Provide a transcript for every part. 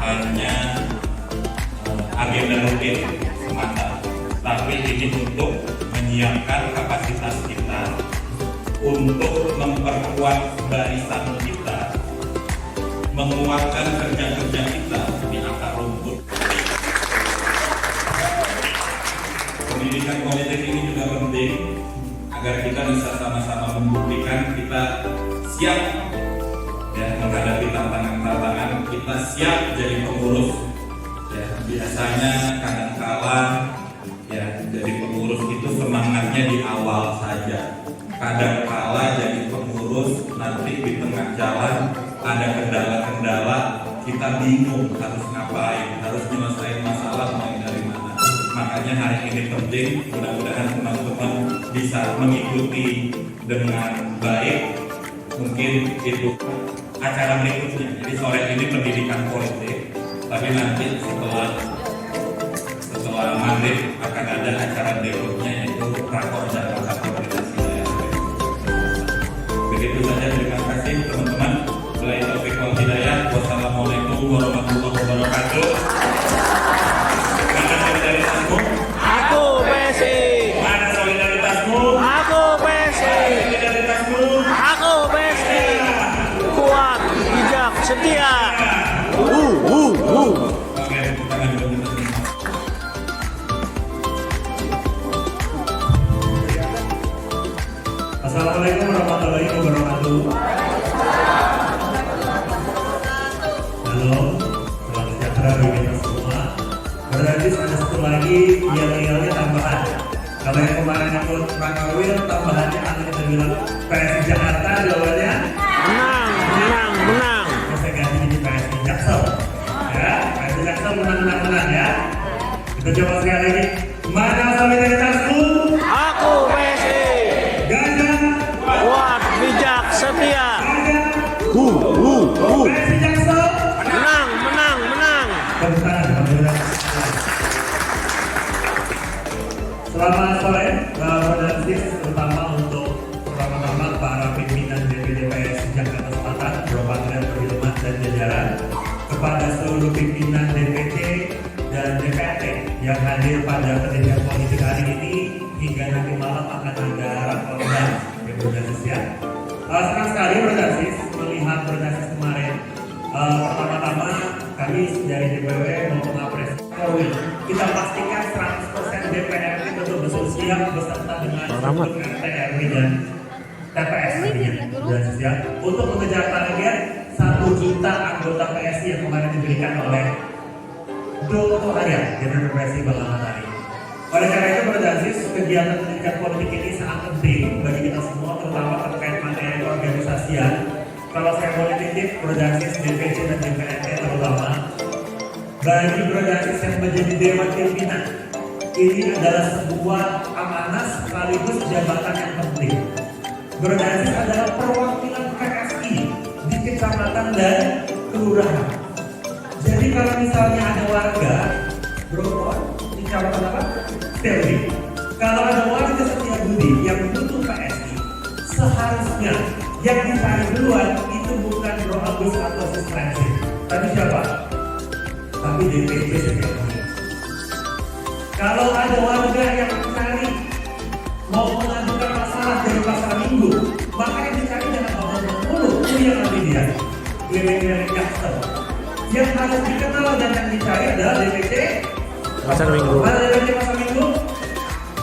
hanya agenda rutin semata, tapi ini untuk menyiapkan kapasitas kita untuk memperkuat barisan kita, menguatkan kerja-kerja kita di akar rumput. Pendidikan politik ini juga penting agar kita bisa sama-sama membuktikan kita siap ya menghadapi tantangan-tantangan, kita siap jadi pengurus. Ya, biasanya kadang-kala ya jadi pengurus itu semangatnya di awal saja. Kadang-kala jadi pengurus nanti di tengah jalan ada kendala-kendala, kita bingung harus ngapain, harus menyelesaikan masalah mulai dari mana. Makanya hari ini penting, mudah-mudahan teman-teman bisa mengikuti dengan baik. Mungkin itu acara berikutnya. Jadi sore ini pendidikan politik, tapi nanti setelah maghrib akan ada acara berikutnya yaitu rakorda rapat koordinasi daerah. Begitu saja, terima kasih teman-teman. Wabillahi taufiq wal hidayah. Wassalamualaikum warahmatullahi wabarakatuh. Mana solidaritasmu? Aku PSI. Mana solidaritasmu? Aku PSI. Solidaritasmu? Aku PSI. Kuat, bijak, setia. Oke, tangan dulu. Assalamualaikum warahmatullahi wabarakatuh. Halo, selamat sejahtera bagi kita semua. Berarti ada satu lagi yel-yelnya tambahan. Kalau yang kemarin ikut Rakawil, tambahannya akan kita bilang PSI Jakarta, jawabannya Menang. saya ganti jadi PSI Jaksel. Ya, PSI Jaksel menang ya. Kita coba sekali lagi. Mana solidaritasku? Aku PSI. Gajah. Kuat, bijak, setia. PSI Jaksel. Menang. Tepuk tangan, alhamdulillah. Selamat sore, Bapak-Sis, terutama untuk pertama-tama para pimpinan DPD PSI Jakarta Selatan, Propagan Perfilman dan jajaran, kepada seluruh pimpinan DPD dan DPRD yang hadir pada pendidikan politik hari ini hingga nanti malam akan ada rakorda yang berbasis ya. Senang sekali berbasis melihat berbasis kemarin. Pertama-tama kami dari DPW mau mengapresiasi kita pastikan 100% DPRD betul-betul siap beserta dengan struktur RT, RW dan TPS nantinya ya, untuk mengejar target 1 juta anggota PSI yang kemarin diberikan oleh Dr. Harian General PSI Bang Matahari. Oleh karena itu berbasis kegiatan pendidikan politik ini sangat penting bagi kita semua, terutama terkait materi keorganisasian. Kalau saya boleh titip berbasis DPC dan DPRD terutama bagi berbasis yang menjadi dewan pimpinan, ini adalah sebuah amanah sekaligus jabatan yang penting. Berbasis adalah perwakilan PSI di kecamatan dan kelurahan. Jadi kalau misalnya ada warga Browon di kecamatan apa? Setiabudi. Kalau ada warga Setiabudi yang butuh PSI, seharusnya yang dicari duluan itu bukan Bro Agus atau Sis Francis, tapi siapa? Tapi DPD Setiabudi. Kalau ada warga yang mencari mau mengajukan masalah dari pasar minggu, maka yang dicari jangan ngomong dulu, yang nanti dia keliling-keliling Jaksel. Yang harus dikenal dan yang dicari adalah DPD Pasar Minggu. Mana DPD pasar minggu?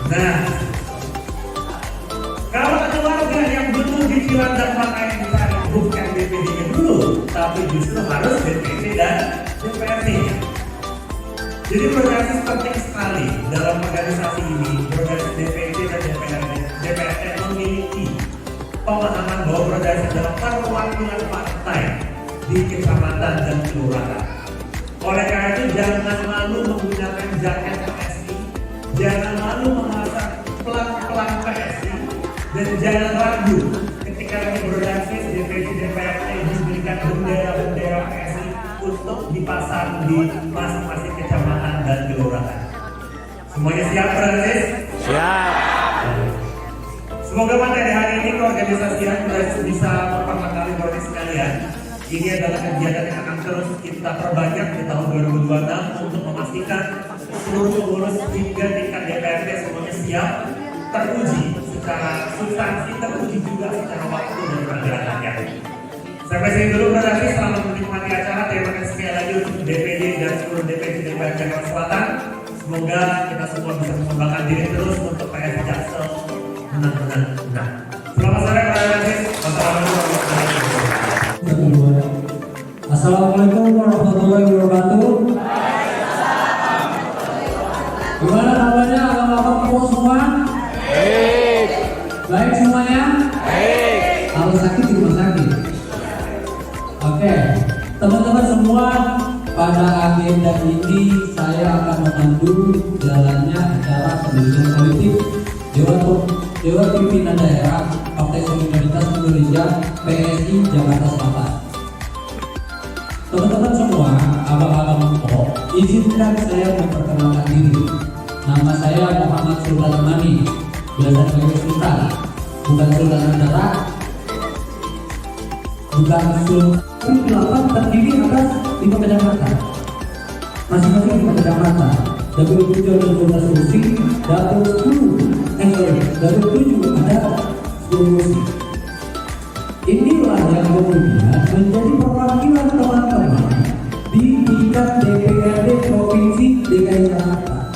Nah, kalau ada warga yang butuh pikiran dan maka yang dicari bukan DPD-nya dulu, tapi justru harus DPD dan DPRD. Jadi berbasis penting sekali dalam organisasi ini. Berbasis DPD dan DPRD memiliki pemahaman bahwa berbasis adalah perwakilan partai di kecamatan dan kelurahan. Oleh karena itu jangan malu menggunakan jaket PSI, jangan malu memasang pelang-pelang PSI, dan jangan ragu ketika berbasis DPD DPRD diberikan bendera-bendera PSI untuk dipasang di masing-masing kecamatan dan kelurahan. Semuanya siap berbasis? Siap. Semoga materi hari ini keorganisasian bisa pertama kali berbasis sekalian. Ini adalah kegiatan yang akan terus kita perbanyak di tahun 2026 untuk memastikan seluruh pengurus hingga tingkat DPRD semuanya siap, teruji secara substansi, teruji juga secara waktu dan pergerakannya. Sampai sini dulu berarti, selamat menikmati acara. Terima kasih sekali lagi untuk DPD dan seluruh DPD DPR Jakarta Selatan. Semoga kita semua bisa mengembangkan diri terus untuk PS Jaksel menang. Selamat sore Pak Rasis. Assalamualaikum warahmatullahi wabarakatuh. Gimana kabarnya abang-abang semua semua? Baik. Baik semuanya? Baik. Kalau sakit di rumah sakit. Oke, teman-teman semua, pada agenda ini saya akan memandu jalannya acara pendidikan politik Dewan Pimpinan Daerah Partai Solidaritas Indonesia PSI Jakarta Selatan. Teman-teman semua, abang-abang pokok, izinkan saya memperkenalkan diri. Nama saya Muhammad Sultan Mani, biasa dipanggil Sultan, bukan Sultan Negara, bukan Sultan. 8 terdiri atas 5 kecamatan, masing-masing 5 kecamatan. Dapil 7 ada 12 kursi, dapil 7 ada 10 kursi. Inilah yang kemudian menjadi perwakilan teman-teman di tingkat DPRD Provinsi DKI Jakarta.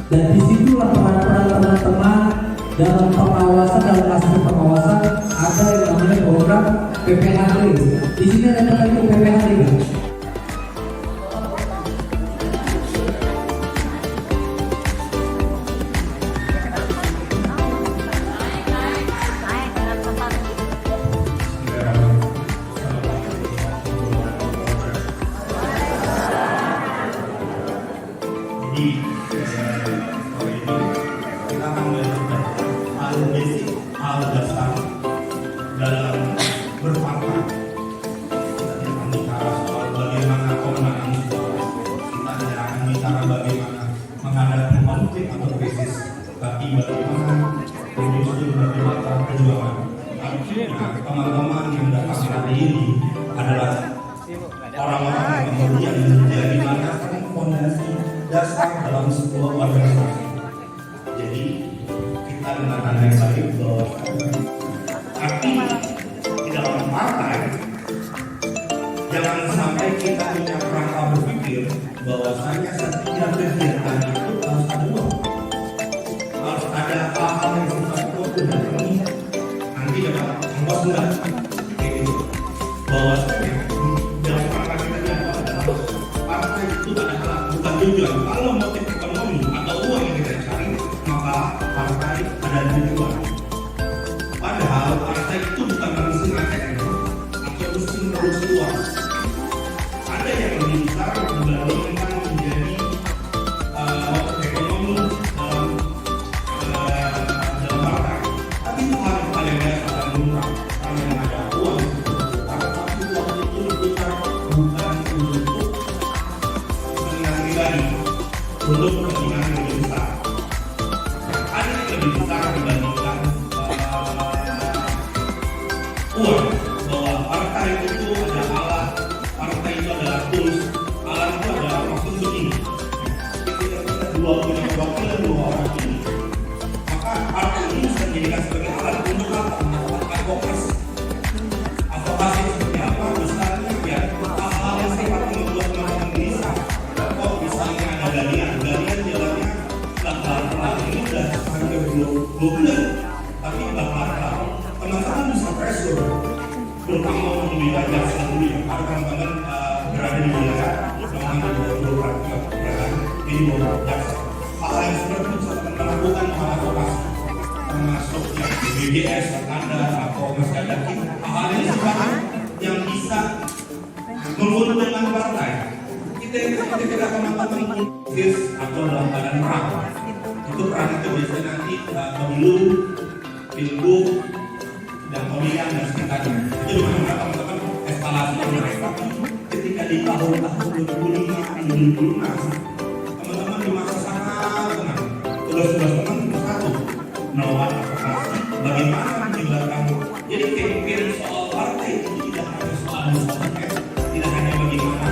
Dan disitulah peran-peran teman-teman dalam pengawasan, dalam aspek pengawasan ada yang namanya program PPHD. Di sini ada namanya PPHD. Jadi hari ini kita akan belajar hal basic, hal dasar dalam berpartai. Kita akan bicara soal bagaimana kemenangan sebuah. Kita tidak akan bicara bagaimana menghadapi konflik atau krisis, tapi bagaimana menyusun bagaimana perjuangan. Artinya teman-teman yang datang hari ini adalah orang-orang yang kemudian menjadi landasan fondasi dasar dalam sebuah organisasi. Jadi kita dengan tanda yang baik bahwa tapi di dalam partai jangan sampai kita punya kerangka berpikir bahwasanya setiap kegiatan itu harus ada uang, harus ada hal-hal yang sifatnya dan ini nanti dapat ongkos enggak kayak gitu. Bahwasanya dalam kerangka kita adalah partai itu adalah bukan tujuan. Kalau motif ekonomi atau uang yang kita cari, maka partai ada tujuan. Padahal partai itu bukan mesin ATM atau mesin produksi uang. Ada yang lebih besar menggalungkan menjadi motif ekonomi dalam partai. Tapi itu hal yang biasa dan lumrah. Karena yang ada uang, tapi uang itu besar bukan untuk pribadi, untuk kepentingan yang lebih besar. Ada yang lebih besar dibandingkan uang. Bahwa partai itu adalah alat, partai itu adalah tools, alat itu adalah maksud begini. Ketika kita dua punya perwakilan dua orang ini, maka partai ini bisa dijadikan sebagai alat untuk apa? Advokasi. Advokasi seperti apa? Misalnya ya hal-hal yang sifatnya membuat teman-teman gelisah. Misalnya ada galian jalannya pelan-pelan, ini sudah hampir 2 bulan, tapi pelan-pelan teman-teman bisa pressure, terutama untuk di wilayah sendiri. Karena teman-teman berada di wilayah teman-teman di bawah di bawah jaksa. Hal yang seperti itu bisa melakukan advokasi, termasuk yang BPJS, Anda atau masih ada hal yang sifatnya yang bisa menguntungkan partai. Kita teman-teman atau dalam keadaan perang, itu perang itu biasanya nanti pemilu, pilgub, dan pemilihan dan sekitarnya. Itu dimana teman-teman eskalasinya mereka. Ketika di tahun-tahun 2005, 2006, teman-teman di masa sangat tenang. Tugas-tugas teman satu, melawan advokasi, bagaimana menjelaskan. Jadi campaign soal partai itu tidak hanya soal tidak hanya bagaimana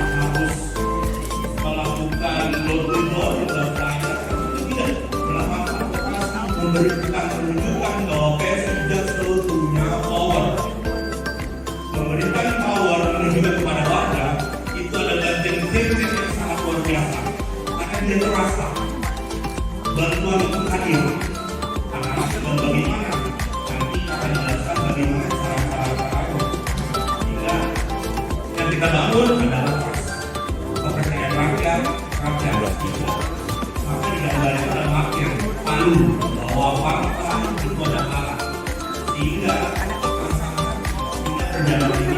Maka digambarkan pada makir palu bahwa fakta itu ada kalah, sehingga perjalanan ini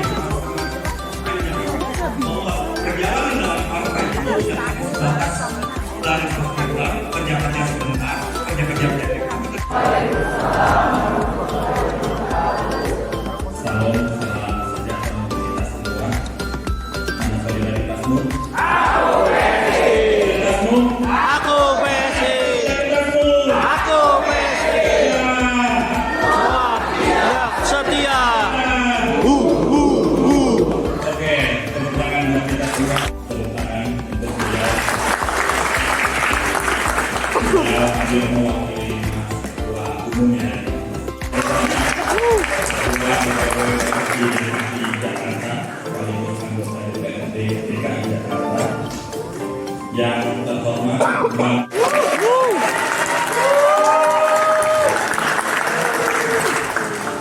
bahwa perjalanan dalam partai itu tidak sebatas dari prosedural, kerja-kerja sebentar, kerja-kerja pendek. Salam sejahtera untuk kita semua. Mana solidaritas mu? Aku PSI. Aku PSI. Setia. Oke, tepuk tangan buat kita semua. Tepuk tangan untuk beliau. Beliau hadir mewakili Mas Ketua Umumnya. Ketua DPRD DKI Jakarta, sekaligus anggota DPRD DKI Jakarta. Yang terhormat Bang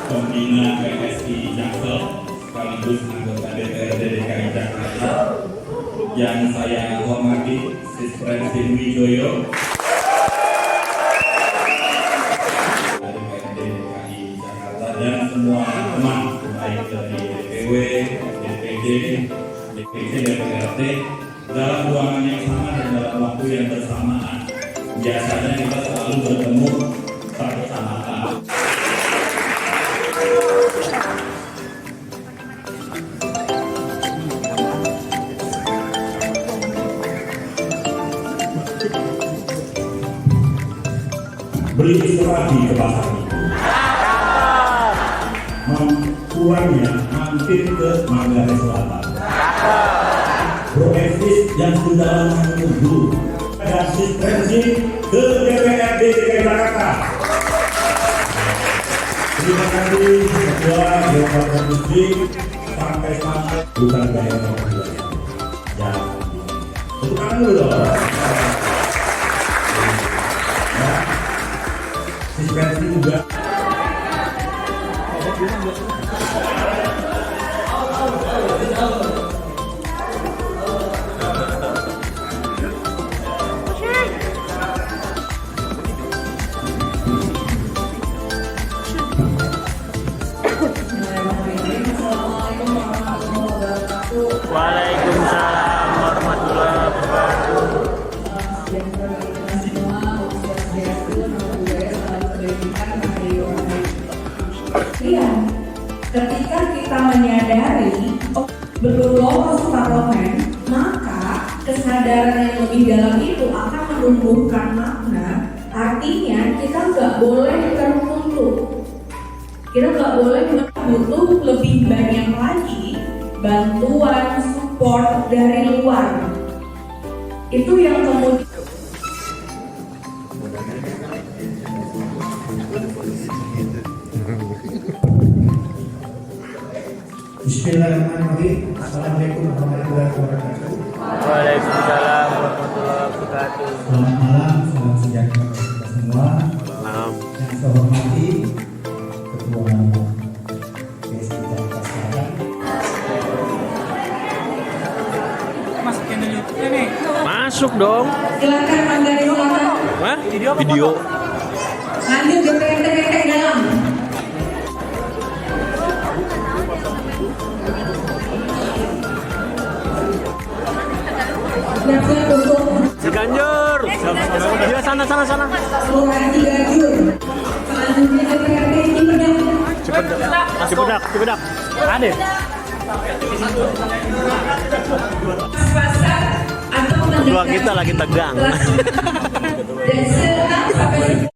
Pembina PSI Jaksel, sekaligus anggota DPRD DKI Jakarta. Yang saya hormati Sis Presiden Wijoyo, DPRD DKI Jakarta, dan semua teman baik dari DPW, DPD, DPC, DPRD dalam ruangan yang sama dan dalam waktu yang bersamaan. Biasanya kita selalu bertemu bersama-sama. Beli istirahat ke pasar ini. Pulangnya mampir ke Manggarai Selatan. Bro Eksis yang sudah lama menunggu dan asistensi ke DPRD DKI Jakarta. Terima kasih Ketua Dewan Musik sampai bukan gaya mobil. Ya, tepuk tangan dulu dong. Asistensi juga. Waalaikumsalam warahmatullahi wabarakatuh. Iya, ketika kita menyadari belum lolos parlemen, maka kesadaran yang lebih dalam itu akan menumbuhkan makna. Artinya kita nggak boleh tertutup, kita nggak boleh butuh lebih banyak lagi bantuan support dari luar. Itu yang kemudian Bismillahirrahmanirrahim. Assalamualaikum warahmatullahi wabarakatuh. Waalaikumsalam warahmatullahi wabarakatuh. Selamat malam, salam sejahtera untuk kita semua. Malam. Yang saya hormati Ketua PSI Jakarta Selatan. Masuk dong. silakan Manggarai Selatan. Hah? Video. Lanjut DPRD DKI dalam. Siap-siap untuk Ciganjur. Dia sana. Kelurahan Ciganjur. Selanjutnya DPRD Cipedak. Cipedak. Ada. Pasar atau Dua kita lagi tegang. dan serta sampai